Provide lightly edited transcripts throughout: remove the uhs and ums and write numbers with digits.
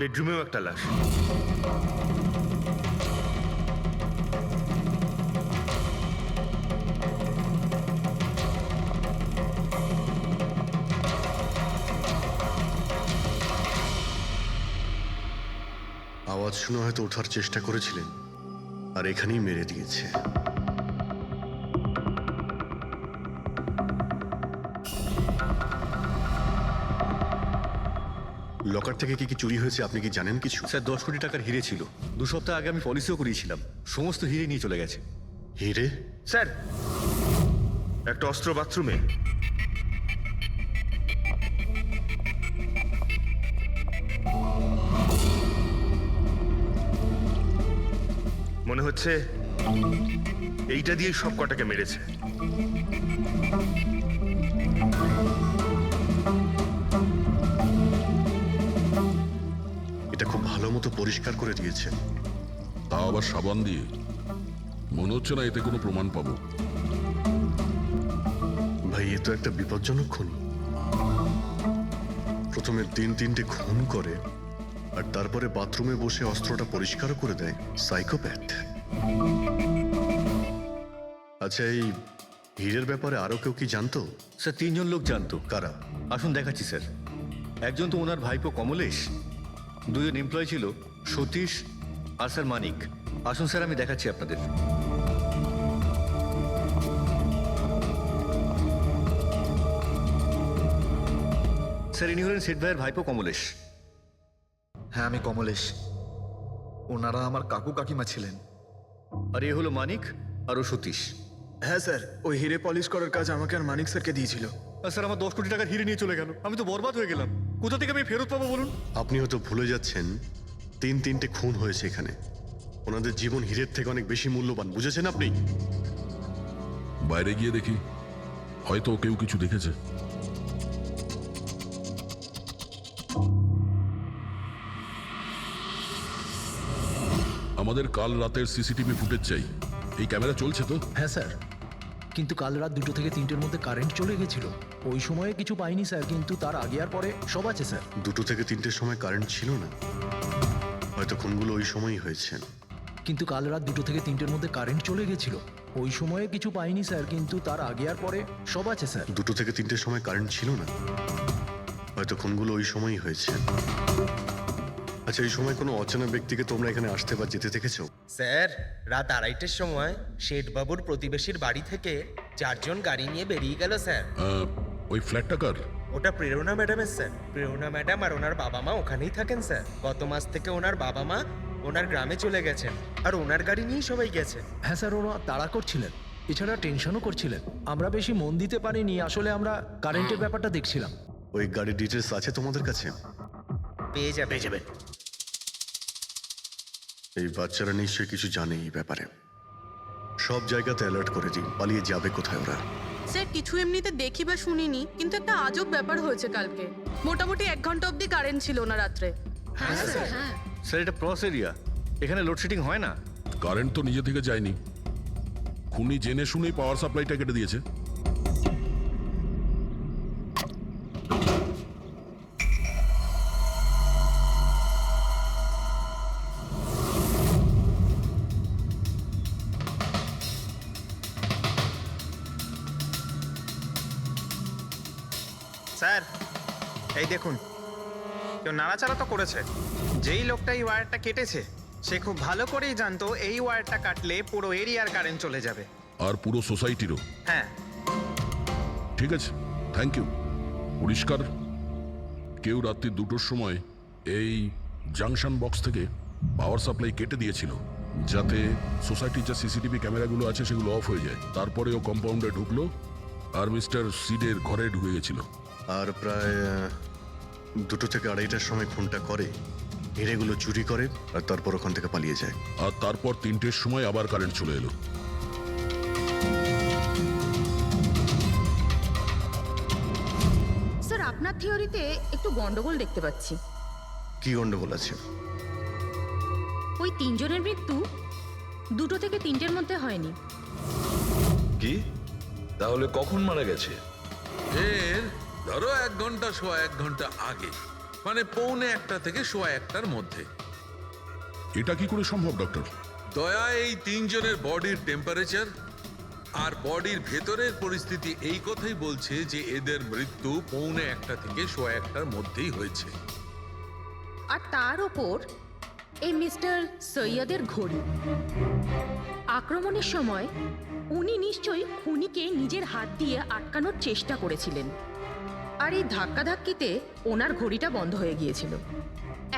বেডরুমেও একটা লাশ। আওয়াজ শুনে হয়তো ওঠার চেষ্টা করেছিলেন আর এখানেই মেরে দিয়েছে। লকার থেকে কি কি চুরি হয়েছে আপনি কি জানেন কিছু? স্যার 10 কোটি টাকার হিরে ছিল। 2 সপ্তাহ আগে আমি পলিসিও করিয়েছিলাম, সমস্ত হিরে নিয়ে চলে গেছে। হিরে? স্যার, একটা অস্ত্র বাথরুমে। মনে হচ্ছে এইটা দিয়ে সব কটাকে মেরেছে। এটা খুব ভালো মতো পরিষ্কার করে দিয়েছে। তা আবার সাবান দিয়ে? মনে হচ্ছে না এতে কোনো প্রমাণ পাবো। ভাই এ তো একটা বিপজ্জনক খুন। প্রথমে 3-3টে খুন করে আর তারপরে বাথরুমে বসে অস্ত্রটা পরিষ্কার করে দেয়। সাইকোপ্যাথ। আচ্ছা, এই হীরের ব্যাপারে আরো কেউ কি জানতো? স্যার 3 জন লোক জানতো। কারা? আসুন দেখাচ্ছি স্যার। একজন তো ওনার ভাইপো কমলেশ, 2 জন এমপ্লয় ছিল সতীশ আর স্যার মানিক। আসুন স্যার, আমি দেখাচ্ছি আপনাদের। স্যার ইনি হলেন সেঠ ভাইয়ের ভাইপো কমলেশ। হ্যাঁ, আমি কমলেশ। ওনারা আমার কাকু কাকিমা ছিলেন। আর এ হলো মানিক আর ও সতীশ। হ্যাঁ স্যার, ওই হিরে পলিশ করার কাজ আমাকে আর মানিক স্যারকে দিয়েছিল। আর স্যার আমার 10 কোটি টাকার হিরে নিয়ে চলে গেল। আমি তো বরবাদ হয়ে গেলাম। কোথা থেকে আমি ফেরত পাবো বলুন? আপনি হয়তো ভুলে যাচ্ছেন 3-3টে খুন হয়েছে এখানে। ওনাদের জীবন হীরের থেকে অনেক বেশি মূল্যবান, বুঝেছেন আপনি? বাইরে গিয়ে দেখি, হয়তো কেউ কিছু দেখেছে। আমাদের কাল রাতের সিসিটিভি ফুটেজ চাই। এই ক্যামেরা চলছে তো? হ্যাঁ স্যার, কিন্তু কাল রাত 2 থেকে 3টের মধ্যে কারেন্ট চলে গেছিল। ওই সময়ে কিছু পাইনি স্যার, কিন্তু তার আগে আর পরে সব আছে স্যার। 2 থেকে 3টের সময় কারেন্ট ছিল না, হয়তো খুনগুলো ওই সময়ই হয়েছে। কিন্তু কাল রাত 2 থেকে 3টের মধ্যে কারেন্ট চলে গেছিল। ওই সময়ে কিছু পাইনি স্যার, কিন্তু তার আগে আর পরে সব আছে স্যার। 2 থেকে 3টের সময় কারেন্ট ছিল না, হয়তো খুনগুলো ওই সময়ই হয়েছে। আচ্ছা, এই সময় কোনো অচেনা ব্যক্তিকে তোমরা এখানে আসতে বা যেতে দেখেছো? স্যার, রাত 2:30টার সময় শেঠবাবুর প্রতিবেশীর বাড়ি থেকে 4 জন গাড়ি নিয়ে বেরিয়ে গেল স্যার। ওই ফ্ল্যাটটা কার? ওটা প্রেরণা ম্যাডামের স্যার। প্রেরণা ম্যাডাম আর ওনার বাবা মা ওখানেই থাকেন স্যার। গত মাস থেকে ওনার বাবা মা ওনার গ্রামে চলে গেছেন আর ওনার গাড়ি নিয়েই সবাই গেছে। হ্যাঁ স্যার, ওরা তাড়া করছিলেন, এছাড়া টেনশনও করছিলেন। আমরা বেশি মন দিতে পারিনি, আসলে আমরা কারেন্টের ব্যাপারটা দেখছিলাম। ওই গাড়ির ডিটেলস আছে তোমাদের কাছে? পেয়ে যাবে। এই বাচ্চারা নিশ্চয়ই কিছু জানে এই ব্যাপারে। সব জায়গাতে অ্যালার্ট করে দিই, পালিয়ে যাবে কোথায় ওরা। স্যার কিছু এমনিতে দেখি বা শুনিনি, কিন্তু একটা আজব ব্যাপার হয়েছে কালকে। মোটামুটি 1 ঘন্টা অবধি কারেন্ট ছিল না রাত্রে। হ্যাঁ স্যার, হ্যাঁ। স্যার এটা ক্রস এরিয়া, এখানে লোডশেডিং হয় না। কারেন্ট তো নিজে থেকে যায়নি। খুনি জেনে শুনেই পাওয়ার সাপ্লাইটা কেটে দিয়েছে। স্যার, এই দেখুন, কেউ নাড়াচাড়া তো করেছে। যেই লোকটা এই ওয়্যারটা কেটেছে সে খুব ভালো করেই জানতো এই ওয়্যারটা কাটলে পুরো এরিয়ার কারেন্ট চলে যাবে। আর পুরো সোসাইটিরও। হ্যাঁ। ঠিক আছে, থ্যাংক ইউ। পরিষ্কার, কেউ রাত্রি 2টোর সময় এই জাংশন বক্স থেকে পাওয়ার সাপ্লাই কেটে দিয়েছিল, যাতে সোসাইটির যে সিসিটিভি ক্যামেরাগুলো আছে সেগুলো অফ হয়ে যায়। তারপরে ও কম্পাউন্ডে ঢুকলো আর মিস্টার সিডের ঘরে ঢুকে গেছিল। আর প্রায় 2 থেকে 2:30টার সময় খুনটা করে, হিরেগুলো চুরি করে আর তারপর ওখান থেকে পালিয়ে যায়। আর তারপর 3টের সময় আবার কারেন্ট চলে এলো। স্যার আপনার থিওরিতে একটু গন্ডগোল দেখতে পাচ্ছি। কি গন্ডগোল আছে? ওই 3 জনের মৃত্যু 2 থেকে 3টের মধ্যে হয়নি। কি? তাহলে কখন মারা গেছে? এর ধরো 1 ঘন্টা 1.25 ঘন্টা আগে। মানে 1:45 থেকে 1:15 মধ্যে। এটা কি করে সম্ভব ডক্টর? দয়া, এই তিনজনের বডির টেম্পারেচার আর বডির ভেতরের পরিস্থিতি এই কথাই বলছে যে এদের মৃত্যু 1:45 থেকে 1:15 মধ্যেই হয়েছে। আর তার ওপর এই মিস্টার সৈয়দের ঘড়ি। আক্রমণের সময় উনি নিশ্চয়ই খুনিকে নিজের হাত দিয়ে আটকানোর চেষ্টা করেছিলেন, আর এই ধাক্কাধাক্কিতে ওনার ঘড়িটা বন্ধ হয়ে গিয়েছিল।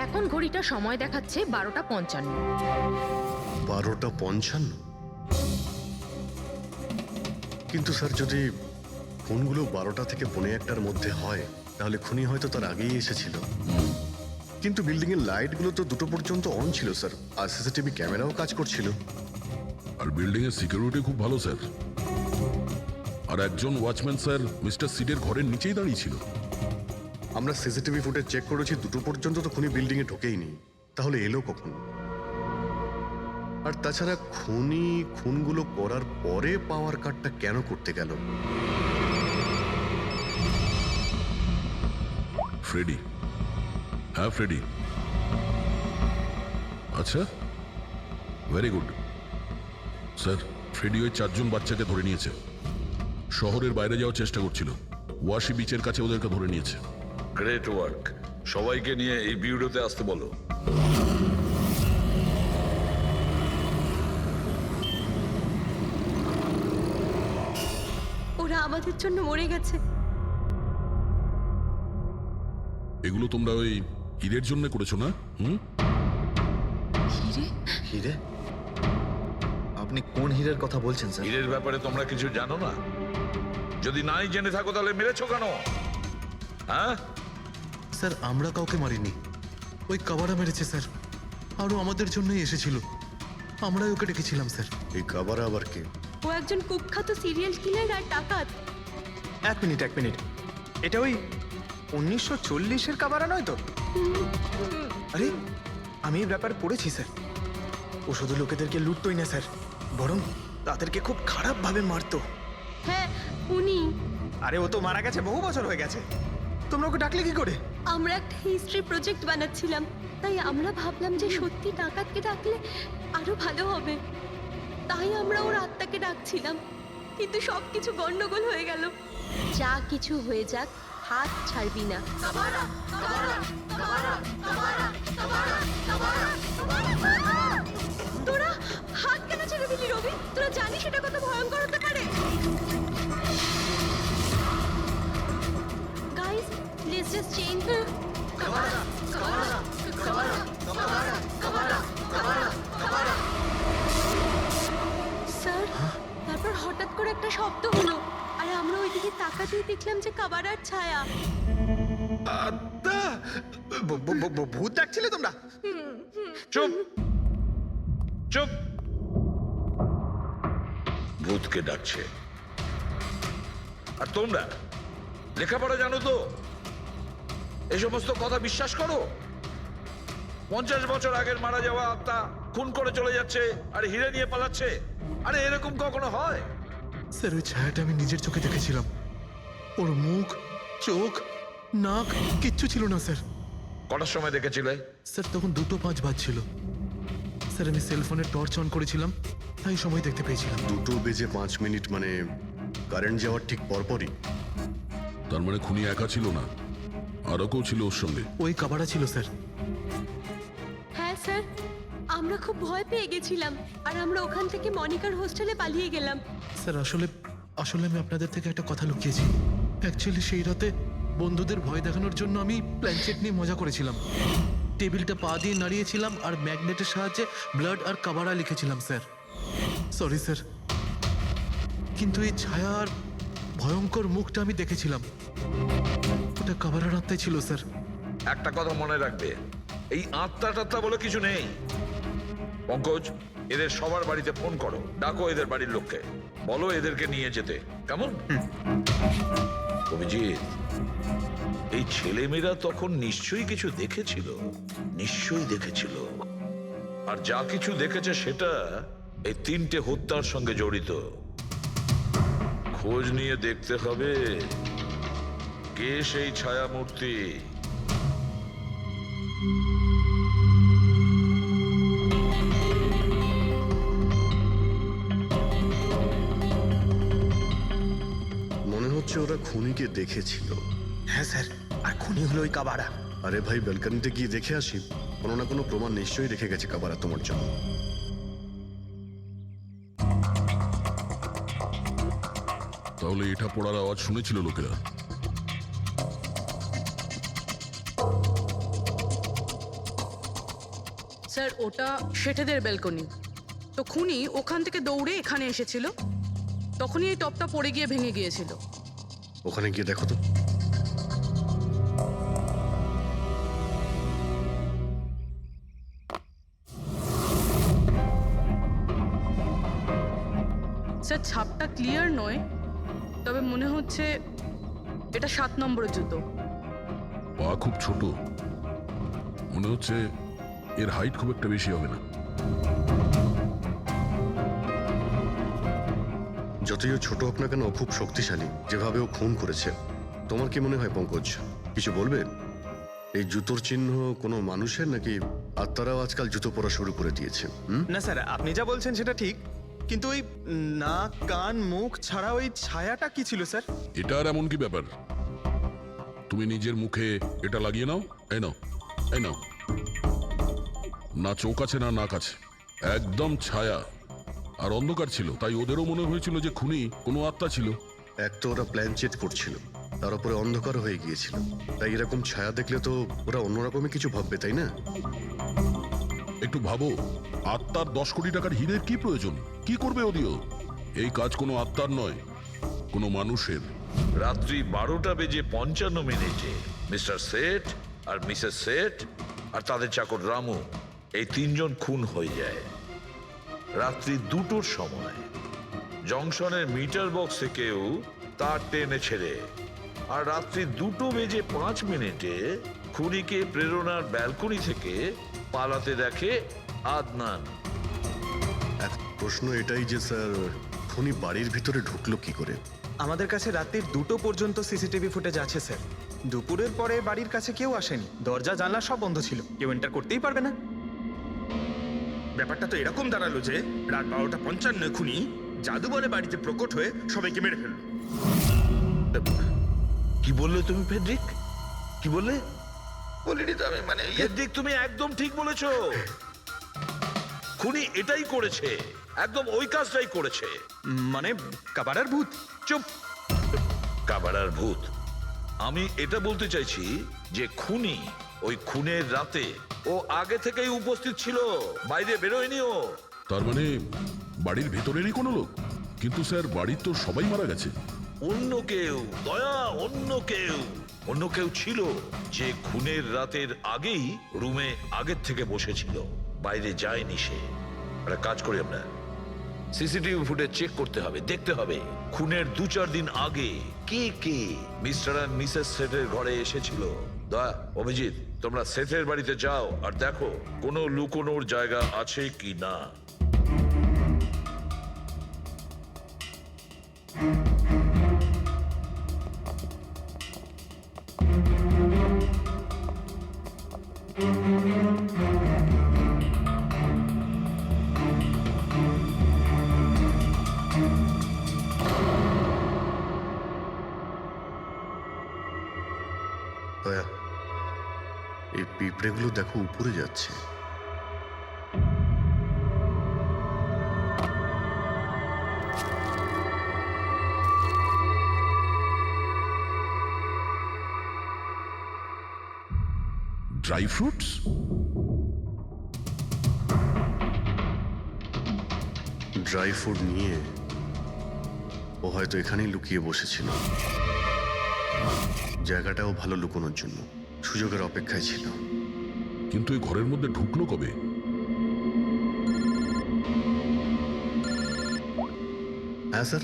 এখন ঘড়িটা সময় দেখাচ্ছে 12:55। 12:55? কিন্তু স্যার, যদি খুনগুলো 12টা থেকে 1:15টার মধ্যে হয় তাহলে খুনি হয়তো তার আগেই এসেছিল। কিন্তু বিল্ডিং এর লাইটগুলো তো 2টো পর্যন্ত অন ছিল স্যার, আর সিসিটিভি ক্যামেরাও কাজ করছিল। আর বিল্ডিং এর সিকিউরিটি খুব ভালো স্যার। আর একজন ওয়াচম্যান স্যার মিস্টার সিডের ঘরের নিচেই দাঁড়িয়ে ছিল। আমরা সিসিটিভি ফুটেজ চেক করেছি, 2টো পর্যন্ত তো খুনি বিল্ডিং এ ঢোকেইনি। তাহলে এলো কখন? আর তাছাড়া খুনি খুনগুলো করার পরে পাওয়ার কার্ডটা কেন করতে গেল? ফ্রেডি। হ্যাঁ ফ্রেডি। আচ্ছা, ভেরি গুড স্যার। ফ্রেডি ওই 4 জন বাচ্চাকে ধরে নিয়েছে। শহরের বাইরে যাওয়ার চেষ্টা করছিল, ওয়াশি বিচের কাছে ওদেরকে ধরে নিয়েছে। Great work. সবাইকে নিয়ে এই বিউরোতে আসতে বলো। ওরা আমাদের জন্য মরে গেছে। এগুলো তোমরা ওই ঈদের জন্য করেছো না? হিরে? হিরে? আপনি কোন হীরের কথা বলছেন স্যার? হীরের ব্যাপারে তোমরা কিছু জানো না? যদি নাই জেনে থাকো তাহলে মেরেছো কেন? হ্যাঁ স্যার, আমরা কাউকে মারিনি, ওই কাবারা মেরেছে স্যার। আরও আমাদের জন্যই এসেছিল, আমরাই ওকে ডেকেছিলাম স্যার। এই কাবারা আবার কে? ও একজন কুখ্যাত সিরিয়াল কিলার আর ডাকাত। এক মিনিট, এটা ওই 1940-এর কাবারা নয় তো? আরে, আমি এই ব্যাপার পড়েছি স্যার। ও শুধু লোকেদেরকে লুটতোই না স্যার, বরং তাদেরকে খুব খারাপভাবে মারতো। হ্যাঁ, উনি। আরে, ও তো মারা গেছে, বহু বছর হয়ে গেছে। তোমরা ওকে ডাকলে কি করে? আমরা একটা হিস্ট্রি প্রজেক্ট বানাচ্ছিলাম, তাই আমরা ভাবলাম যে সত্যি ডাকাতকে ডাকলে আরো ভালো হবে। তাই আমরা ওর আত্মাকে ডাকছিলাম, কিন্তু সবকিছু গন্ডগোল হয়ে গেল। যা কিছু হয়ে যাক, হাত ছাড়বি না। তোরা হাত কেন ছেড়ে দিলি রবি? তোরা জানিস এটা কত ভয়ঙ্কর হতে পারে। Guys, let's just change. Sir, তারপর হঠাৎ করে একটা শব্দ হলো, আর আমরা ওইদিকে তাকাতেই দেখলাম যে কাবারার ছায়া। ভূত ডাকছিলে তোমরা? চুপ চুপ। ভূতকে ডাকছে। আর তোমরা লেখাপড়া জানো তো? এই সমস্ত কথা বিশ্বাস করো? 50 বছর আগের মারা যাওয়া আত্মা খুন করে চলে যাচ্ছে আর হিরে নিয়ে পালাচ্ছে। আরে এরকম কখনো হয়? স্যার, ওই ছায়াটা আমি নিজের চোখে দেখেছিলাম। ওর মুখ, চোখ, নাক কিচ্ছু ছিল না স্যার। কটার সময় দেখেছিলে? স্যার, তখন 2:05 বাজছিল। স্যার, আমি সেলফোনের টর্চ অন করেছিলাম, তাই সময় দেখতে পেয়েছিলাম। 2:05 মানে কারেন্ট যাওয়ার ঠিক পরপরই। তার মানে খুনি একা ছিল না, আরও কেউ ছিল ওর সঙ্গে। ওই কাবারা ছিল স্যার। হ্যাঁ স্যার, আমরা খুব ভয় পেয়ে গেছিলাম, আর আমরা ওখান থেকে মনিকার হোস্টেলে পালিয়ে গেলাম। স্যার, আসলে আমি আপনাদের থেকে একটা কথা লুকিয়েছি। অ্যাকচুয়ালি সেই রাতে বন্ধুদের ভয় দেখানোর জন্য আমি প্ল্যানচেট নিয়ে মজা করেছিলাম। টেবিলটা পা দিয়ে নাড়িয়েছিলাম আর ম্যাগনেটের সাহায্যে ব্লাড আর কাবারা লিখেছিলাম স্যার। সরি স্যার, কিন্তু এই ছায়া আর ভয়ঙ্কর মুখটা আমি দেখেছিলাম, ওটা কাবারার আত্মাই ছিল স্যার। একটা কথা মনে রাখবে, এই আত্মা টাত্মা বলে কিছু নেই। পঙ্কজ, এদের সবার বাড়িতে ফোন করো, ডাকো এদের বাড়ির লোককে, বলো এদেরকে নিয়ে যেতে। কেমন? অভিজিৎ, এই ছেলেমেয়েরা তখন নিশ্চয়ই কিছু দেখেছিল, নিশ্চয়ই দেখেছিল। আর যা কিছু দেখেছে সেটা এই 3টে হত্যার সঙ্গে জড়িত। খোঁজ নিয়ে দেখতে হবে কে সেই ছায়া মূর্তি, হচ্ছে ওরা খুনিকে দেখেছিল। হ্যাঁ স্যার, আর খুনি হলো ওই কাবারা। আরে ভাই, ব্যালকনিতে গিয়ে দেখে আসি। কোনো না কোনো প্রমাণ নিশ্চয়ই রেখে গেছে কাবারা তোমার জন্য। তাহলে এটা পড়ার আওয়াজ শুনেছিল লোকেরা। স্যার ওটা শেঠেদের ব্যালকনি। তো খুনি ওখান থেকে দৌড়ে এখানে এসেছিল, তখনই এই টপটা পড়ে গিয়ে ভেঙে গিয়েছিল। ওখানে গিয়ে দেখো তো। স্যার ছাপটা ক্লিয়ার নয়, তবে মনে হচ্ছে এটা 7 নম্বরের জুতো। পা খুব ছোট, মনে হচ্ছে এর হাইট খুব একটা বেশি হবে না। যতই ও ছোট হোক না কেন, ও খুব শক্তিশালী। যেভাবে ও খুন করেছে, তোমার কি মনে হয় পঙ্কজ? কিছু বলবে? এই জুতোর চিহ্ন কোনো মানুষের, নাকি আত্মারাও আজকাল জুতো পরা শুরু করে দিয়েছে? না স্যার, আপনি যা বলছেন সেটা ঠিক, কিন্তু ওই নাক, কান, মুখ ছাড়া ওই ছায়াটা কি ছিল স্যার? এটা আর এমন কি ব্যাপার? তুমি নিজের মুখে এটা লাগিয়ে নাও। এই নাও, এই নাও। না চোখ আছে না নাক আছে, একদম ছায়া। আর অন্ধকার ছিল, তাই ওদেরও মনে হয়েছিল যে খুনি কোনো আত্মা ছিল। এক তো ওরা প্ল্যান চেট করছিল, তার উপরে অন্ধকার হয়ে গিয়েছিল, তাই এরকম ছায়া দেখলে তো ওরা অন্যরকমই কিছু ভাববে, তাই না? একটু ভাবো, আত্মার 10 কোটি টাকার হীরের কি প্রয়োজন? কি করবে ওদিও? এই কাজ কোনো আত্মার নয়, কোনো মানুষের। রাত্রি 12:55 মিস্টার সেট আর মিসেস সেট আর তাদের চাকর রামু, এই 3 জন খুন হয়ে যায়। রাত্রি 2টোর সময় জংশনের মিটার বক্স থেকেও তার টেনে ছেড়ে, আর রাত্রি 2:05 খুনিকে প্রেরণার ব্যালকনি থেকে পালাতে দেখে আদনান। এক প্রশ্ন এটাই যে স্যার, খুনি বাড়ির ভিতরে ঢুকলো কি করে? আমাদের কাছে রাত্রির 2টো পর্যন্ত সিসিটিভি ফুটেজ আছে স্যার। দুপুরের পরে বাড়ির কাছে কেউ আসেনি, দরজা জানলা সব বন্ধ ছিল, কেউ এন্টার করতেই পারবে না। ব্যাপারটা তো এরকম দাঁড়ালো যে রাত 12:55 খুনি জাদু বলে বাড়িতে প্রকট হয়ে সবাইকে মেরে ফেললো। কি বললে তুমি ফেডরিক? কি বললে? বলিনি তো আমি, মানে ফেডরিক তুমি একদম ঠিক বলেছো। খুনি এটাই করেছে, একদম ওই কাজটাই করেছে। মানে কাবারার ভূত? চুপ, কাবারার ভূত। আমি এটা বলতে চাইছি যে খুনি ওই খুনের রাতে ও আগে থেকেই উপস্থিত ছিল, বাইরে বেরোয়নি ও। তার মানে বাড়ির ভেতরেরই কোনো লোক? কিন্তু স্যার, বাড়ির তো সবাই মারা গেছে। অন্য কেউ, দয়া, অন্য কেউ ছিল যে খুনের রাতের আগেই রুমে আগের থেকে বসেছিল, বাইরে যায়নি সে। একটা কাজ করি আমরা, সিসিটিভি ফুটেজ চেক করতে হবে, দেখতে হবে খুনের 2-4 দিন আগে কে কে মিস্টার আর মিসেস সেটের ঘরে এসেছিল। দয়া, অভিজিৎ, তোমরা সেটের বাড়িতে যাও আর দেখো কোনো লুকোনোর জায়গা আছে কি না। দয়া, এই পিঁপড়েগুলো দেখো উপরে যাচ্ছে। Dry fruits? ড্রাই ফ্রুট নিয়ে ও হয়তো এখানেই লুকিয়ে বসেছিল। জায়গাটাও ভালো লুকোনোর জন্য, সুযোগের অপেক্ষায় ছিল। কিন্তু এই ঘরের মধ্যে ঢুকলো কবে? হ্যাঁ স্যার,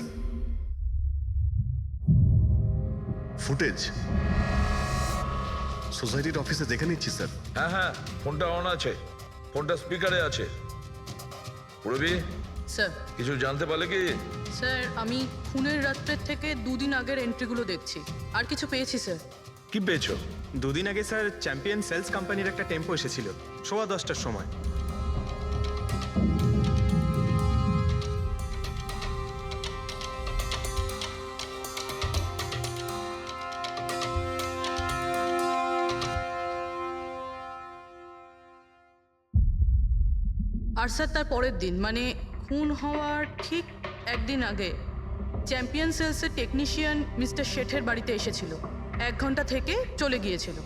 ফুটেজ সোসাইটির অফিসে দেখে নিচ্ছি স্যার। হ্যাঁ হ্যাঁ, ফোনটা অন আছে, ফোনটা স্পিকারে আছে। পুরবি স্যার, কিছু জানতে পারলে কি? স্যার আমি খুনের রাত্রের থেকে 2 দিন আগের এন্ট্রিগুলো দেখছি, আর কিছু পেয়েছি স্যার। কি পেয়েছো? 2 দিন আগে স্যার চ্যাম্পিয়ন সেলস কোম্পানির একটা টেম্পো এসেছিল 10:15টার সময়। আর স্যার তার পরের দিন মানে খুন হওয়ার ঠিক একদিন আগে চ্যাম্পিয়ন সেলসের টেকনিশিয়ান মিস্টার শেঠের বাড়িতে এসেছিল, 1 ঘন্টা থেকে চলে গিয়েছিল।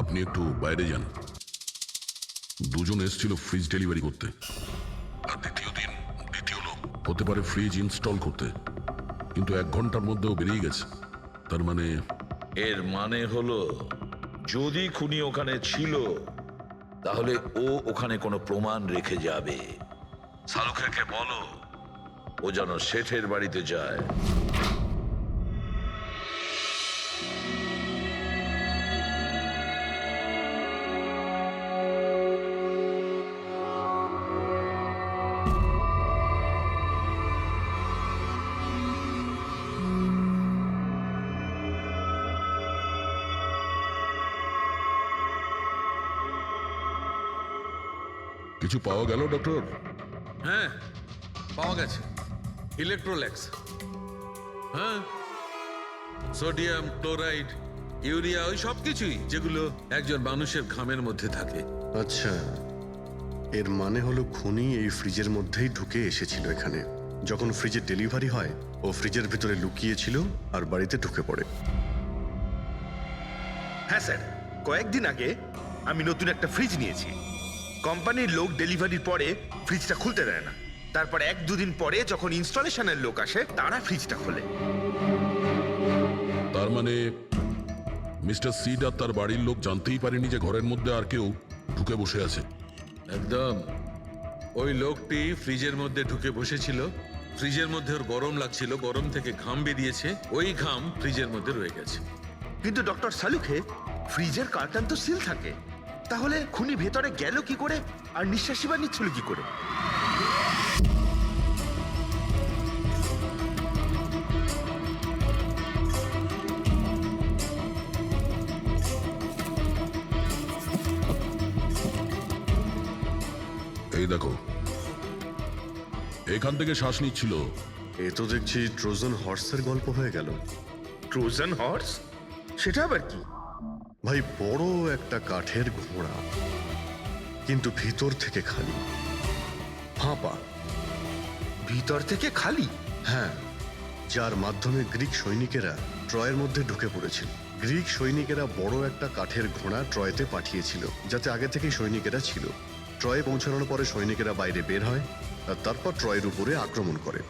আপনি একটু বাইরে যান। দুজন এসেছিল ফ্রিজ ডেলিভারি করতে, আর দ্বিতীয় লোক হতে পারে ফ্রিজ ইনস্টল করতে, কিন্তু 1 ঘন্টার মধ্যেও বেরিয়ে গেছে। তার মানে এর মানে হলো যদি খুনি ওখানে ছিল তাহলে ও ওখানে কোনো প্রমাণ রেখে যাবে। শালুখেরকে বলো ও যেন শেঠের বাড়িতে যায়। কিছু পাওয়া গেল ডক্টর? হ্যাঁ, পাওয়া গেছে ইলেকট্রোল্যাক্স। হ্যাঁ, সোডিয়াম ক্লোরাইড, ইউরিয়া, ওই সব কিছুই যেগুলো একজন মানুষের ঘামের মধ্যে থাকে। আচ্ছা, এর মানে হলো খুনি এই ফ্রিজের মধ্যেই ঢুকে এসেছিল এখানে। যখন ফ্রিজের ডেলিভারি হয় ও ফ্রিজের ভিতরে লুকিয়েছিল আর বাড়িতে ঢুকে পড়ে। হ্যাঁ স্যার, কয়েকদিন আগে আমি নতুন একটা ফ্রিজ নিয়েছি। কোম্পানির লোক ডেলিভারির পরে ফ্রিজটা খুলতে দেয় না। তারপর 1-2 দিন পরে যখন ইনস্টলেশনের লোক আসে তারা ফ্রিজটা খোলে। তার মানে মিস্টার সিড আর তার বাড়ির লোক জানতেই পারেনি যে ঘরের মধ্যে আর কেউ ঢুকে বসে আছে। একদম। ওই লোকটি ফ্রিজের মধ্যে ঢুকে বসেছিল, ফ্রিজের মধ্যে ওর গরম লাগছিল, গরম থেকে ঘাম বেরিয়েছে, ওই ঘাম ফ্রিজের মধ্যে রয়ে গেছে। কিন্তু ডক্টর শালুখে, ফ্রিজের কার্টন তো সিল থাকে, তাহলে খুনি ভেতরে গেল কি করে আর নিঃশ্বাসই বা নিচ্ছিল কি করে? এই দেখো, এখান থেকে শ্বাস নিচ্ছিল। এ তো দেখছি ট্রোজান হর্সের গল্প হয়ে গেল। Trojan horse? সেটা আবার কি? ভাই, বড় একটা কাঠের ঘোড়া, কিন্তু ভিতর থেকে খালি, ফাঁপা। ভিতর থেকে খালি? হ্যাঁ, যার মাধ্যমে গ্রিক সৈনিকেরা ট্রয়ের মধ্যে ঢুকে পড়েছিল। গ্রিক সৈনিকেরা বড় একটা কাঠের ঘোড়া ট্রয়েতে পাঠিয়েছিল, যাতে আগে থেকেই সৈনিকেরা ছিল। ট্রয়ে পৌঁছানোর পরে সৈনিকেরা বাইরে বের হয় আর তারপর ট্রয়ের উপরে আক্রমণ করে।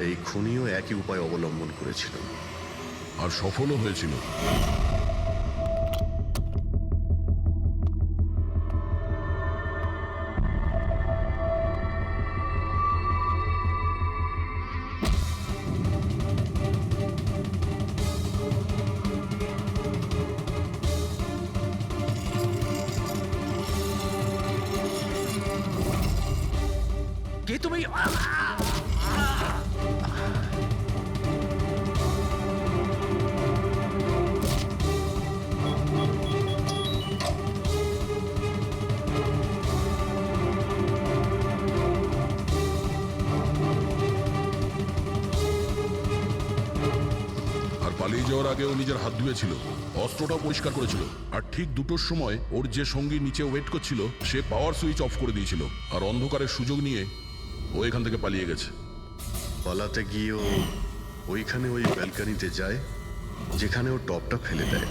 এই খুনিও একই উপায় অবলম্বন করেছিল আর সফলও হয়েছিল। কে তুমি? পালিয়ে যাওয়ার আগে ও নিজের হাত ধুয়েছিল, অস্ত্রটাও পরিষ্কার করেছিল, আর ঠিক 2টোর সময় ওর যে সঙ্গী নিচে ওয়েট করছিল সে পাওয়ার সুইচ অফ করে দিয়েছিল, আর অন্ধকারের সুযোগ নিয়ে ও এখান থেকে পালিয়ে গেছে। পালাতে গিয়ে ও ওইখানে ওই ব্যালকানিতে যায় যেখানে ও টপটা ফেলে দেয়।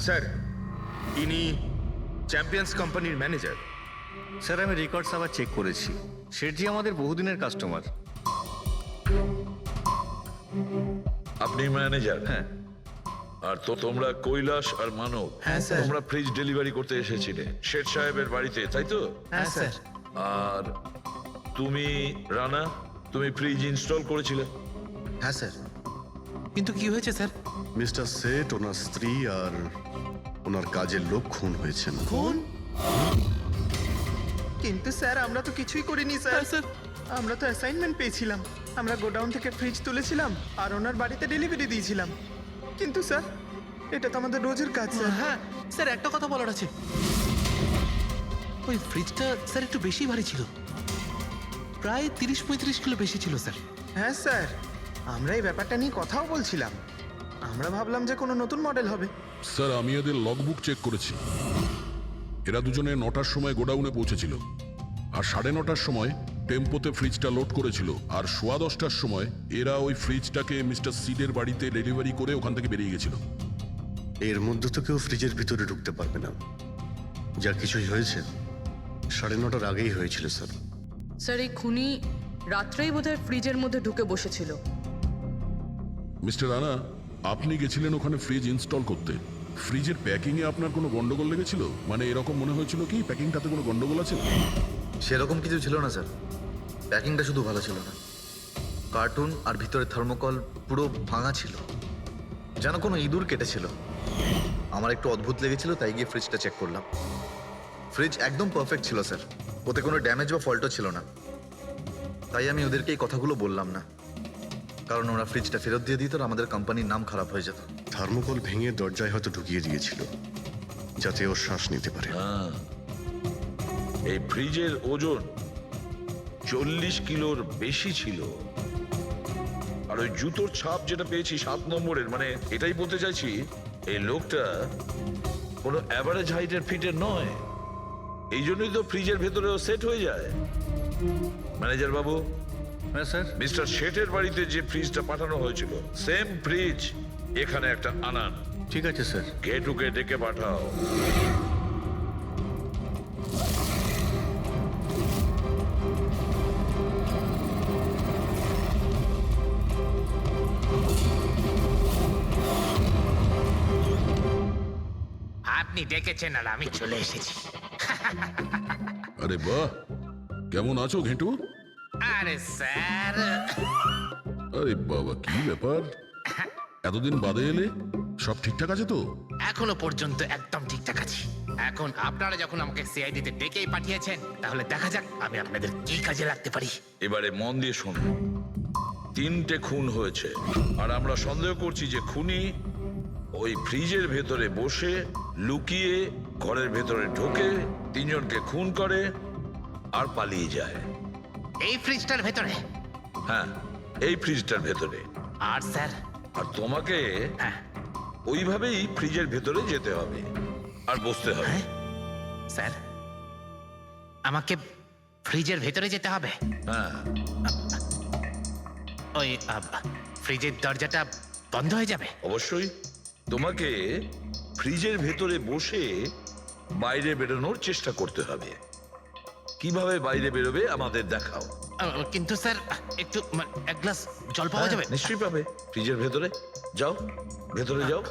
স্যার, ইনি চ্যাম্পিয়ন্স কোম্পানির ম্যানেজার। স্যার, আমি রেকর্ডস আবার চেক করেছি। শেঠজি আমাদের বহুদিনের কাস্টমার। আপনি ম্যানেজার? হ্যাঁ। আর তো তোমরা কৈলাস আর মানব, হ্যাঁ, স্যার। তোমরা ফ্রিজ ডেলিভারি করতে এসেছিলে শেঠ সাহেবের বাড়িতে, তাই তো? হ্যাঁ স্যার। আর তুমি রানা, তুমি ফ্রিজ ইনস্টল করেছিলে? হ্যাঁ স্যার। কিন্তু কি হয়েছে স্যার? মিস্টার সেট, ওনার স্ত্রী আর ওনার কাজের লোক খুন হয়েছেন। খুন? কিন্তু স্যার আমরা তো কিছুই করিনি স্যার হ্যাঁ, স্যার। আমরা তো অ্যাসাইনমেন্ট পেয়েছিলাম, আমরা গোডাউন থেকে ফ্রিজ তুলেছিলাম আর ওনার বাড়িতে ডেলিভারি দিয়েছিলাম। কিন্তু স্যার এটা তো আমাদের রোজের কাজ স্যার। হ্যাঁ স্যার, একটা কথা বলার আছে। ওই ফ্রিজটা স্যার একটু বেশি ভারী ছিল, প্রায় 30-35 কিলো বেশি ছিল স্যার। হ্যাঁ স্যার, আমরা এই ব্যাপারটা নিয়ে কথাও বলছিলাম। আমরা ভাবলাম যে কোনো নতুন মডেল হবে। স্যার আমি এদের লগবুক চেক করেছি। এরা দুজনে 9টার সময় গোডাউনে পৌঁছেছিল, আর 9:30টার সময় টেম্পোতে ফ্রিজটা লোড করেছিল, আর 10:15টার সময় এরা ওই ফ্রিজটাকে মিস্টার সিডের বাড়িতে ডেলিভারি করে ওখান থেকে বেরিয়ে গেছিল। এর মধ্যে তো কেউ ফ্রিজের ভিতরে ঢুকতে পারবে না। যা কিছুই হয়েছে 9:30টার আগেই হয়েছিল স্যার। স্যার এই খুনি রাত্রেই বোধহয় ফ্রিজের মধ্যে ঢুকে বসেছিল। মিস্টার রানা, আপনি গেছিলেন ওখানে ফ্রিজ ইনস্টল করতে। ফ্রিজের প্যাকিংয়ে আপনার কোনো গন্ডগোল লেগেছিল? মানে এরকম মনে হয়েছিল কি প্যাকিংটাতে কোনো গন্ডগোল আছে? সেরকম কিছু ছিল না স্যার, প্যাকিংটা শুধু ভালো ছিল না, কার্টুন আর ভিতরে থার্মোকল পুরো ভাঙা ছিল, যেন কোনো ইঁদুর কেটেছিল। আমার একটু অদ্ভুত লেগেছিল, তাই গিয়ে ফ্রিজটা চেক করলাম। ফ্রিজ একদম পারফেক্ট ছিল স্যার, ওতে কোনো ড্যামেজ বা ফল্টও ছিল না। তাই আমি ওদেরকে এই কথাগুলো বললাম না, কারণ ওরা ফ্রিজটা ফেরত দিয়ে দিত আর আমাদের কোম্পানির নাম খারাপ হয়ে যেত। থার্মোকল ভেঙে দরজায় হয়তো ঢুকিয়ে দিয়েছিল, যাতে ও শ্বাস নিতে পারে। হ্যাঁ, এই ফ্রিজের ওজন 40 কিলোর বেশি ছিল। আর ওই জুতোর ছাপ যেটা পেয়েছি 7 নম্বরের, মানে এটাই বলতে চাইছি এই লোকটা কোনো অ্যাভারেজ হাইটের ফিটের নয়। এই জন্যই তো ফ্রিজের ভেতরেও সেট হয়ে যায়। ম্যানেজার বাবু, হ্যাঁ স্যার। মিস্টার শেঠের বাড়িতে যে ফ্রিজটা পাঠানো হয়েছিল সেম ফ্রিজ এখানে একটা আনান। ঠিক আছে স্যার। ঘেটুকে ডেকে পাঠাও। আপনি ডেকেছেন আর আমি চলে এসেছি। আরে বাহ, কেমন আছো ঘেটু? আরে স্যার, আরে বাবা, কি ব্যাপার, এতদিন বাদে এলে? সব ঠিকঠাক আছে তো? এখনো পর্যন্ত একদম ঠিকঠাক আছি। এখন আপনারা যখন আমাকে সিআইডিতে ডেকেই পাঠিয়েছেন, তাহলে দেখা যাক আমি আপনাদের কি কাজে লাগতে পারি। এবারে মন দিয়ে শুনুন। 3টে খুন হয়েছে, আর আমরা সন্দেহ করছি যে খুনি ওই ফ্রিজের ভেতরে বসে লুকিয়ে ঘরের ভেতরে ঢোকে, 3 জনকে খুন করে আর পালিয়ে যায়। এই ফ্রিজটার ভেতরে? হ্যাঁ, এই ফ্রিজটার ভেতরে। আর স্যার? আর তোমাকে হ্যাঁ ওইভাবেই ফ্রিজের ভেতরে যেতে হবে আর বসতে হবে। স্যার, আমাকে ফ্রিজের ভেতরে যেতে হবে? হ্যাঁ। ওই ফ্রিজের দরজাটা বন্ধ হয়ে যাবে? অবশ্যই। তোমাকে ফ্রিজের ভেতরে বসে বাইরে বেরোনোর চেষ্টা করতে হবে। কিভাবে বাইরে বেরোবে আমাদের দেখাও। কিন্তু স্যার, একটু এক গ্লাস জল পাওয়া যাবে? নিশ্চয়ই পাবে। ফ্রিজের ভেতরে যাও, ভেতরে যাও,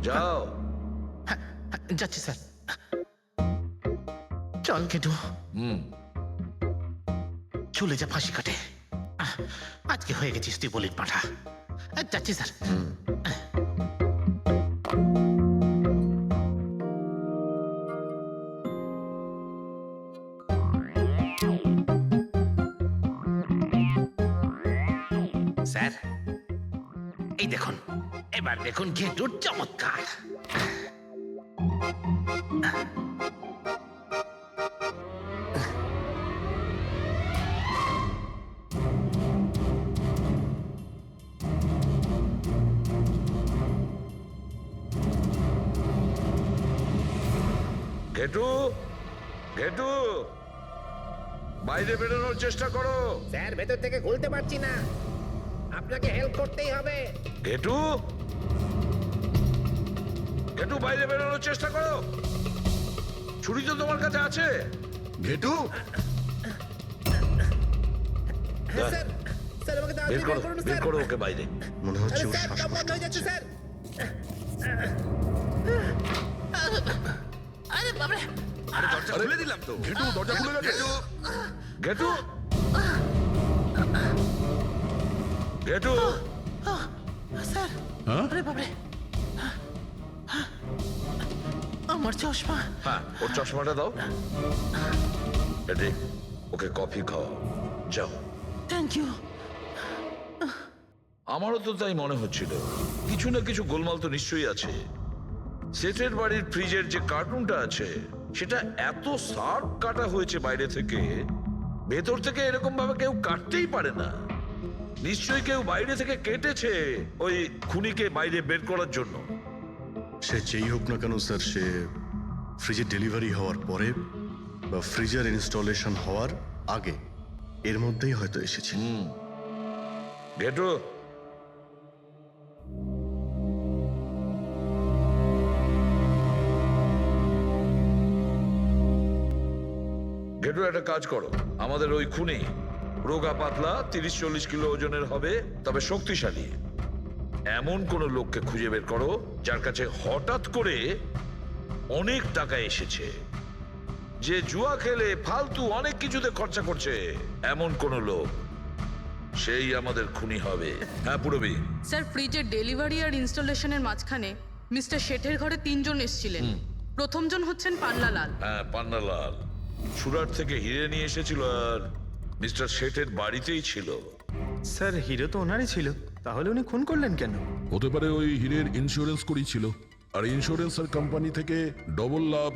যাও। যাচ্ছি স্যার। চল কেটু, চলে যা ফাঁসি কাটে। আজকে হয়ে গেছিস তুই বলির পাঠা। যাচ্ছি স্যার। স্যার, এই দেখুন, এবার দেখুন ঘেটুর চমৎকার। ঘেটু, ঘেটু, বাইরে বেরোনোর চেষ্টা করো। স্যার, ভেতর থেকে খুলতে পারছি না, আপনাকে হেল্প করতেই হবে। ঘেটু, ঘেটু, বাইরে বেরোনোর চেষ্টা করো। ছুরি তো তোমার কাছে আছে। ঘেটু, স্যার, স্যার আমাকে বের করো, বের করো ওকে বাইরে। মনে হচ্ছে ওর শ্বাসকষ্ট হচ্ছে। স্যার। আরে বাবা, দরজা খুলে দিলাম তো। ঘেটু, দরজা খুলে গেছে। ঘেটু, ঘেটু, স্যার, হ্যাঁ? আরে বাবা, আমার চশমা। হ্যাঁ, ওর চশমাটা দাও। এডি, ওকে কফি খাও, যাও। Thank you. আমারও তো তাই মনে হচ্ছিল, কিছু না কিছু গোলমাল তো নিশ্চয়ই আছে। সেটের বাড়ির ফ্রিজের যে কার্টুনটা আছে সেটা এত শার্প কাটা হয়েছে বাইরে থেকে, ভেতর থেকে এরকম ভাবে কেউ কাটতেই পারে না। নিশ্চয়ই কেউ বাইরে থেকে কেটেছে ওই খুনিকে বাইরে বের করার জন্য। সে যেই হোক না কেন স্যার, সে ফ্রিজের ডেলিভারি হওয়ার পরে বা ফ্রিজার ইনস্টলেশন হওয়ার আগে এর মধ্যেই হয়তো এসেছে। ঘেটু, ঘেটু একটা কাজ করো, আমাদের ওই খুনি রোগা পাতলা 30-40 কিলো ওজনের হবে, তবে শক্তিশালী এমন কোন লোককে খুঁজে বের করো যার কাছে হঠাৎ করে অনেক টাকা এসেছে, যে জুয়া খেলে ফালতু অনেক কিছুতে খরচা করছে, এমন কোন লোক, সেই আমাদের খুনি হবে। হ্যাঁ পুরবি। স্যার, ফ্রিজের ডেলিভারি আর ইনস্টলেশনের মাঝখানে মিস্টার শেঠের ঘরে 3 জন এসেছিলেন। প্রথমজন হচ্ছেন পান্নালাল। হ্যাঁ, পান্নালাল সুরাট থেকে হিরে নিয়ে এসেছিল আর মিস্টার শেঠের বাড়িতেই ছিল। স্যার, হিরো তো ওনারই ছিল, তাহলে উনি খুন করলেন কেন? হতে পারে ওই হীরের ইন্স্যুরেন্স করেছিল, আর ইন্স্যুরেন্সের কোম্পানি থেকে ডবল লাভ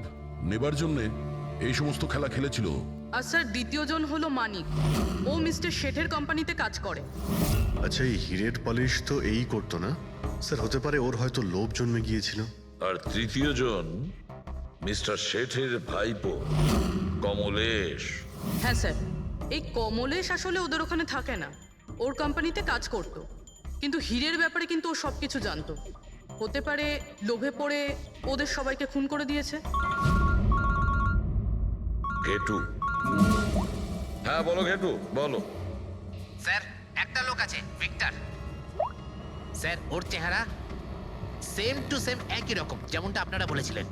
নেবার জন্য এই সমস্ত খেলা খেলেছিল। আর স্যার, দ্বিতীয়জন হলো মানিক। ও মিস্টার শেঠের কোম্পানিতে কাজ করে। আচ্ছা, এই হিরের পলিশ তো এই করতো না স্যার, হতে পারে ওর হয়তো লোভ জন্মে গিয়েছিল। আর তৃতীয় জন মিস্টার শেঠের ভাইপো কমলেশ। হ্যাঁ স্যার, এই কমলেশ আসলে ওদের ওখানে থাকে না, ওর কোম্পানিতে কাজ করত, কিন্তু হীরের ব্যাপারে কিন্তু ও সবকিছু জানতো। হতে পারে লোভে পড়ে ওদের সবাইকে খুন করে দিয়েছে। ঘেটু। হ্যাঁ বলো ঘেটু, বলো। স্যার, একটা লোক আছে ভিক্টর স্যার, ওর চেহারা সেম টু সেম একই রকম যেমনটা আপনারা বলেছিলেন।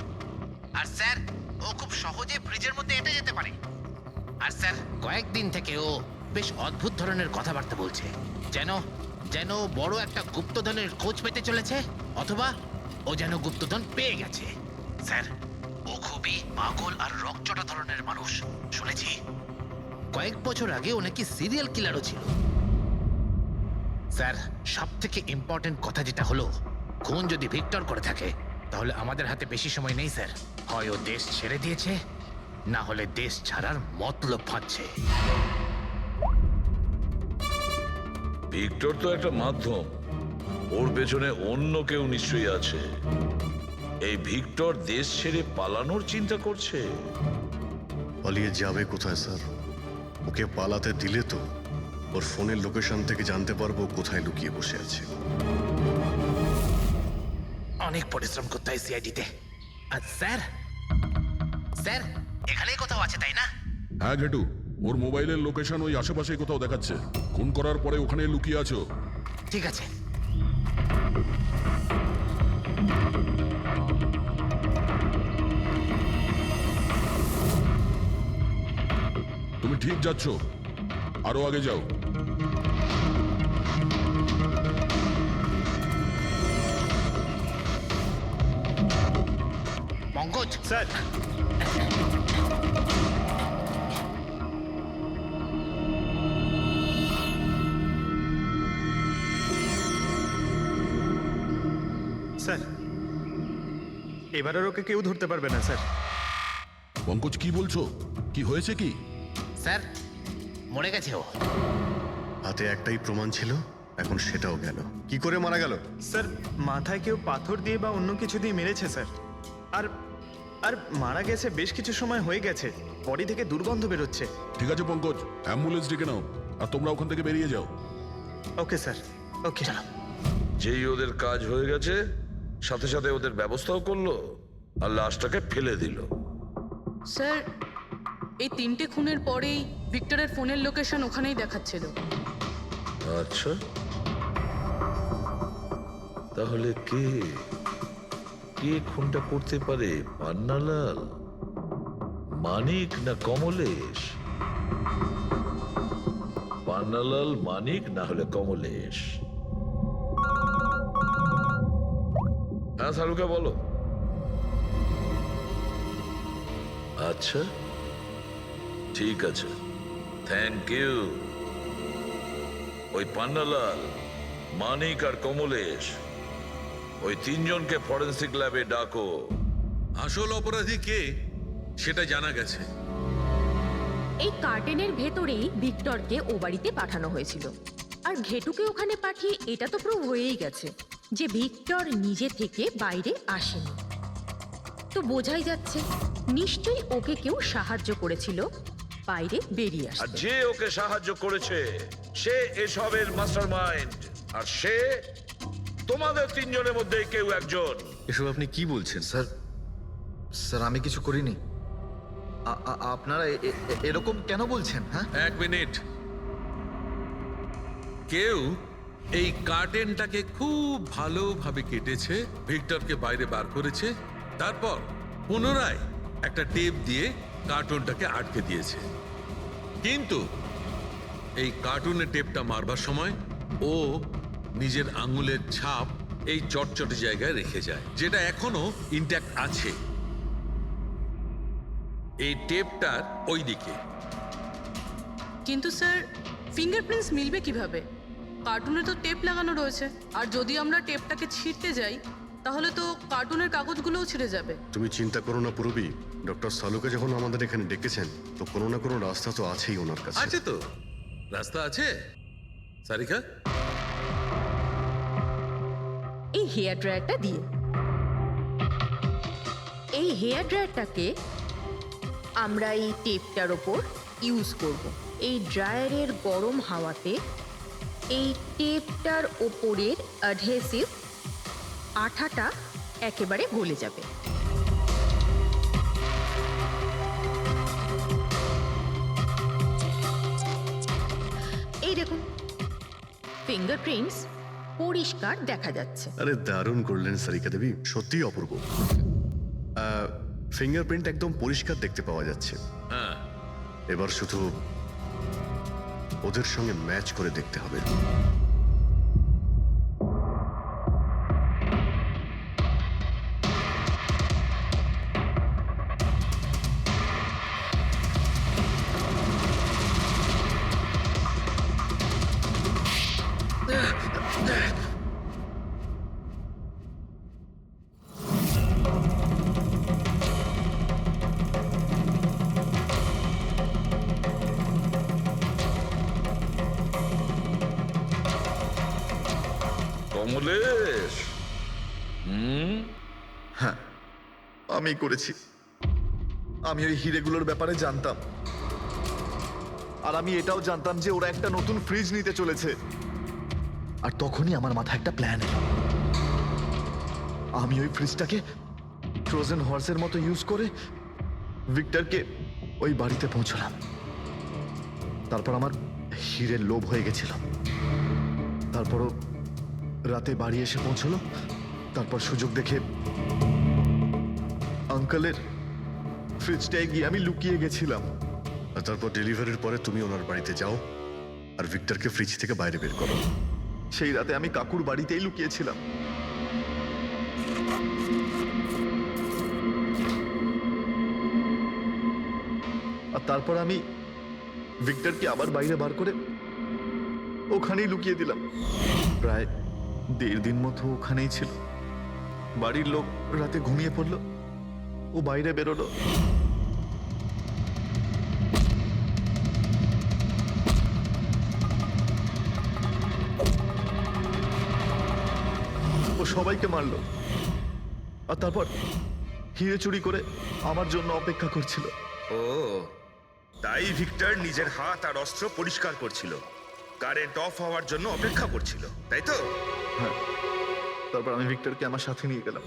আর স্যার, ও খুব সহজে ফ্রিজের মধ্যে এঁটে যেতে পারে। আর স্যার, কয়েকদিন থেকে ও বেশ অদ্ভুত ধরনের কথাবার্তা বলছে, যেন যেন বড় একটা গুপ্তধনের খোঁজ পেতে চলেছে, অথবা ও যেন গুপ্তধন পেয়ে গেছে। স্যার, ও খুবই পাগল আর রকচটা ধরনের মানুষ। শুনেছি কয়েক বছর আগে ও নাকি সিরিয়াল কিলারও ছিল। স্যার, সব থেকে ইম্পর্টেন্ট কথা যেটা হলো, খুন যদি ভিক্টর করে থাকে তাহলে আমাদের হাতে বেশি সময় নেই স্যার। হয় ও দেশ ছেড়ে দিয়েছে, না হলে দেশ ছাড়ার মতলব ভাবছে। ভিক্টর তো একটা মাধ্যম, ওর পেছনে অন্য কেউ নিশ্চয়ই আছে। এই ভিক্টর দেশ ছেড়ে পালানোর চিন্তা করছে। পালিয়ে যাবে কোথায় স্যার? ওকে পালাতে দিলে তো ওর ফোনের লোকেশন থেকে জানতে পারবো কোথায় লুকিয়ে বসে আছে। অনেক পরিশ্রম করতে হয় সিআইডিতে। আর স্যার, স্যার এখানেই কোথাও আছে তাই না? হ্যাঁ ঘেটু, ওর মোবাইলের লোকেশন ওই আশেপাশে কোথাও দেখাচ্ছে। খুন করার পরে ওখানে লুকিয়ে আছো। ঠিক আছে। তুমি ঠিক যাচ্ছ, আরো আগে যাও। পঙ্কজ স্যার, স্যার, এবার আর ওকে কেউ ধরতে পারবে না স্যার। পঙ্কজ, কি বলছো? কি হয়েছে কি? স্যার, মরে গেছে ও। হাতে একটাই প্রমাণ ছিল, এখন সেটাও গেল। কি করে মারা গেল? স্যার, মাথায় কেউ পাথর দিয়ে বা অন্য কিছু দিয়ে মেরেছে স্যার। আর আর মারা গেছে বেশ কিছু সময় হয়ে গেছে, বডি থেকে দুর্গন্ধ বেরোচ্ছে। ঠিক আছে পঙ্কজ, অ্যাম্বুলেন্স ডেকে নাও আর তোমরা ওখান থেকে বেরিয়ে যাও। ওকে স্যার, ওকে। যেই ওদের কাজ হয়ে গেছে, সাথে সাথে ওদের ব্যবস্থাও করলো আর লাশটাকে ফেলে দিল। স্যার, এই 3টে খুনের পরেই ভিক্টরের ফোনের লোকেশন ওখানেই দেখাচ্ছিল। আচ্ছা, তাহলে কে কে খুনটা করতে পারে? পান্নালাল, মানিক না কমলেশ? পান্নালাল, মানিক না হলে কমলেশ। হ্যাঁ সারুকে বলো। আচ্ছা, ঠিক আছে, থ্যাংক ইউ। ওই পান্নালাল, মানিক আর কমলেশ, ওই তিনজনকে ফরেন্সিক ল্যাবে ডাকো। আসল অপরাধী কে সেটা জানা গেছে। এই কার্টেনের ভেতরেই ভিক্টরকে ও বাড়িতে পাঠানো হয়েছিল। আর ঘেটুকে ওখানে পাঠিয়ে এটা তো প্রুভ হয়েই গেছে যে ভিক্টর নিজে থেকে বাইরে আসেনি। তো বোঝাই যাচ্ছে নিশ্চয়ই ওকে কেউ সাহায্য করেছিল বাইরে বেরিয়ে আর আসতে। যে ওকে সাহায্য করেছে সে এসবের মাস্টারমাইন্ড, আর সে তোমাদের তিনজনের মধ্যে কেউ একজন। এসব আপনি কি বলছেন? স্যার, স্যার আমি কিছু করিনি। আপনারা এরকম কেন বলছেন? হ্যাঁ, এক মিনিট। কেউ এই কার্টেনটাকে খুব ভালোভাবে কেটেছে, ভিক্টরকে বাইরে বার করেছে, তারপর পুনরায় একটা টেপ দিয়ে কার্টুনটাকে আটকে দিয়েছে। কিন্তু এই কার্টুনের টেপটা মারবার সময় ও নিজের আঙুলের ছাপ এই চটচটে জায়গায় রেখে যায়, যেটা এখনো ইনট্যাক্ট আছে। এই টেপটার ওই দিকে। কিন্তু স্যার, ফিঙ্গারপ্রিন্টস মিলবে কিভাবে? কার্টুনে তো টেপ লাগানো রয়েছে, আর যদি আমরা টেপটাকে ছিঁড়তে যাই তাহলে তো কার্টুনের কাগজগুলোও ছিঁড়ে যাবে। তুমি চিন্তা করো না পুরবী, ডক্টর সালুকে যখন আমাদের এখানে ডেকেছেন তো কোনো না কোনো রাস্তা তো আছেই ওনার কাছে। আছে তো, রাস্তা আছে। সারিকা, এই হেয়ার ড্রায়ারটা দিয়ে, এই হেয়ার ড্রায়ারটাকে আমরা এই টেপটার ওপর ইউজ করব। এই ড্রায়ারের গরম হাওয়াতে এই টেপটার ওপরের অ্যাডহেসিভ আঠাটা একেবারে গলে যাবে। এই দেখুন, ফিঙ্গারপ্রিন্টস পরিষ্কার দেখা যাচ্ছে। আরে দারুণ করলেন সারিকা দেবী, সত্যিই অপূর্ব। ফিঙ্গারপ্রিন্ট একদম পরিষ্কার দেখতে পাওয়া যাচ্ছে। হ্যাঁ, এবার শুধু ওদের সঙ্গে ম্যাচ করে দেখতে হবে। কমলেশ, হ্যাঁ, আমি করেছি। আমি ওই হিরেগুলোর ব্যাপারে জানতাম, আর আমি এটাও জানতাম যে ওরা একটা নতুন ফ্রিজ নিতে চলেছে। আর তখনই আমার মাথায় একটা প্ল্যান এলো। আমি ওই ফ্রিজটাকে ফ্রোজেন হর্সের মতো ইউজ করে ভিক্টরকে ওই বাড়িতে পৌঁছলাম। তারপর আমার হিরের লোভ হয়ে গেছিল। তারপরও রাতে বাড়ি এসে পৌঁছলো। তারপর সুযোগ দেখে আঙ্কেলের ফ্রিজটায় গিয়ে আমি লুকিয়ে গেছিলাম। আর তারপর ডেলিভারির পরে তুমি ওনার বাড়িতে যাও আর ভিক্টরকে ফ্রিজ থেকে বাইরে বের করো। সেই রাতে আমি কাকুর বাড়িতেই লুকিয়েছিলাম। আর তারপর আমি ভিক্টরকে আবার বাইরে বার করে ওখানেই লুকিয়ে দিলাম। প্রায় 1.5 দিন মতো ওখানেই ছিল। বাড়ির লোক রাতে ঘুমিয়ে পড়লো, ও বাইরে বেরোলো। ও সবাইকে মারলো, আর তারপর হিরে চুরি করে আমার জন্য অপেক্ষা করছিল। ও, তাই ভিক্টর নিজের হাত আর অস্ত্র পরিষ্কার করছিল, কারেন্ট অফ হওয়ার জন্য অপেক্ষা করছিল, তাই তো? হ্যাঁ, তারপর আমি ভিক্টরকে আমার সাথে নিয়ে গেলাম।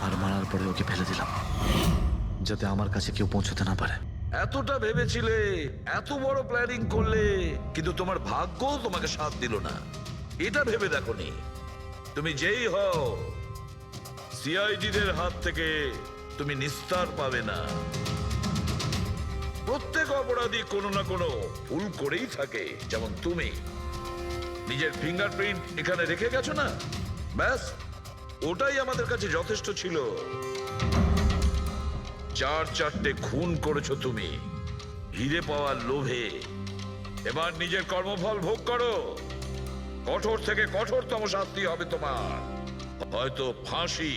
আর মারার পরে ওকে ফেলে দিলাম, যাতে আমার কাছে কেউ পৌঁছতে না পারে। এতটা ভেবেছিলে, এত বড় প্ল্যানিং করলে, কিন্তু তোমার ভাগ্য তোমাকে সাথ দিল না। এটা ভেবে দেখোনি তুমি যেই হও সিআইডিদের হাত থেকে তুমি নিস্তার পাবে না। প্রত্যেক অপরাধী কোনো না কোনো ভুল করেই থাকে, যেমন তুমি। নিজের ফিঙ্গারপ্রিন্ট এখানে রেখে গেছো না, ব্যাস ওটাই আমাদের কাছে যথেষ্ট ছিল। 4 খুন করেছো তুমি হিরে পাওয়ার লোভে। এবার নিজের কর্মফল ভোগ করো। কঠোর থেকে কঠোরতম শাস্তি হবে তোমার, হয়তো ফাঁসি।